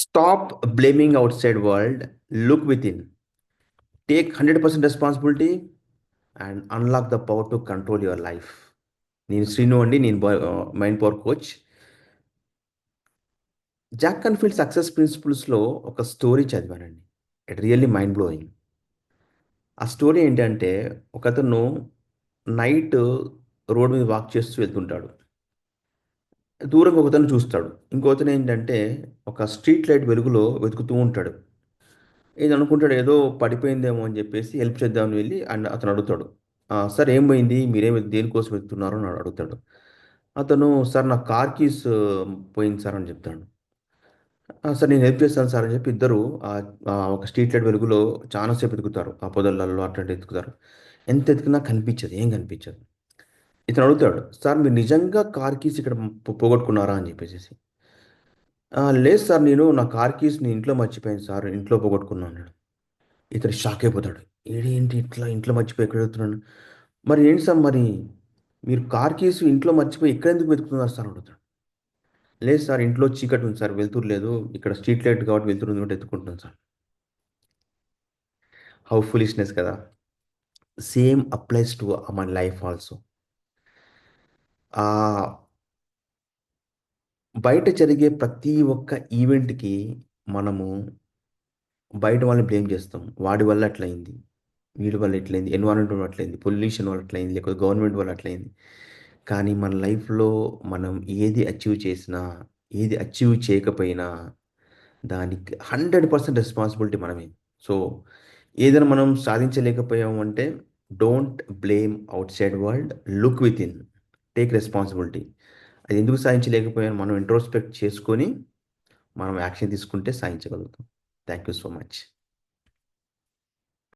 Stop blaming outside world, look within. Take 100% responsibility and unlock the power to control your life. నేను శ్రీను అండి. నేను mind power coach. Jack Canfield success ప్రిన్సిపల్స్లో ఒక story చదివానండి. It really mind blowing. ఆ story ఏంటంటే, ఒకతను night road మీద వాక్ చేస్తూ వెళ్తుంటాడు. దూరంగా ఒకతను చూస్తాడు. ఇంకొకతను ఏంటంటే ఒక స్ట్రీట్ లైట్ వెలుగులో వెతుకుతూ ఉంటాడు. ఇది అనుకుంటాడు, ఏదో పడిపోయిందేమో అని చెప్పేసి హెల్ప్ చేద్దామని వెళ్ళి అండ్ అతను అడుగుతాడు, సార్ ఏం పోయింది, మీరేం దేనికోసం వెళ్తున్నారు అని అడుగుతాడు. అతను, సార్ నా కార్ కీస్ పోయింది సార్ అని చెప్తాడు. సార్ నేను హెల్ప్ చేస్తాను సార్ అని చెప్పి ఇద్దరు ఆ, ఒక స్ట్రీట్ లైట్ వెలుగులో చాలాసేపు ఎతుకుతారు. ఆ పొదలలో అట్లాంటి ఎతుకుతారు. ఎంత ఎతికినా కనిపించదు, ఏం కనిపించదు. ఇతను అడుగుతాడు, సార్ మీరు నిజంగా కార్ కీస్ ఇక్కడ పోగొట్టుకున్నారా అని చెప్పేసి. లేదు సార్, నేను నా కార్ కీస్ ని ఇంట్లో మర్చిపోయాను సార్, ఇంట్లో పోగొట్టుకున్నాను. ఇతను షాక్ అయిపోతాడు. ఏంటి ఇట్లా ఇంట్లో మర్చిపోయి ఎక్కడ వెళ్తున్నాను? మరి ఏంటి సార్, మరి మీరు కార్ కీస్ ఇంట్లో మర్చిపోయి ఎక్కడ ఎందుకు వెతుకుతున్నారు సార్ అడుగుతాడు. లేదు సార్, ఇంట్లో చీకటి ఉంది సార్, వెళ్తురు లేదు, ఇక్కడ స్ట్రీట్ లైట్ కాబట్టి వెళ్తురు ఉంది కాబట్టి ఎత్తుకుంటున్నాను సార్. హౌ ఫులిష్నెస్ కదా. Same applies to my life also. ఆ బయట జరిగే ప్రతి ఒక్క ఈవెంట్కి మనము బయట వాళ్ళని బ్లేమ్ చేస్తాం. వాడి వల్ల అట్లయింది, వీడి వల్ల ఎట్లయింది, ఎన్విరాన్మెంట్ వల్ల అట్లయింది, పొల్యూషన్ వల్ల అట్లయింది, లేకపోతే గవర్నమెంట్ వల్ల అట్లయింది. కానీ మన లైఫ్లో మనం ఏది అచీవ్ చేసినా, ఏది అచీవ్ చేయకపోయినా దానికి 100% రెస్పాన్సిబిలిటీ మనమే. సో ఏదైనా మనం సాధించలేకపోయాము అంటే, don't blame outside world, look within, take responsibility. అది ఎందుకు సాధించలేకపోయాను మనం ఇంట్రోస్పెక్ట్ చేసుకొని మనం యాక్షన్ తీసుకుంటే సాధించగలుగుతాం. Thank you so much.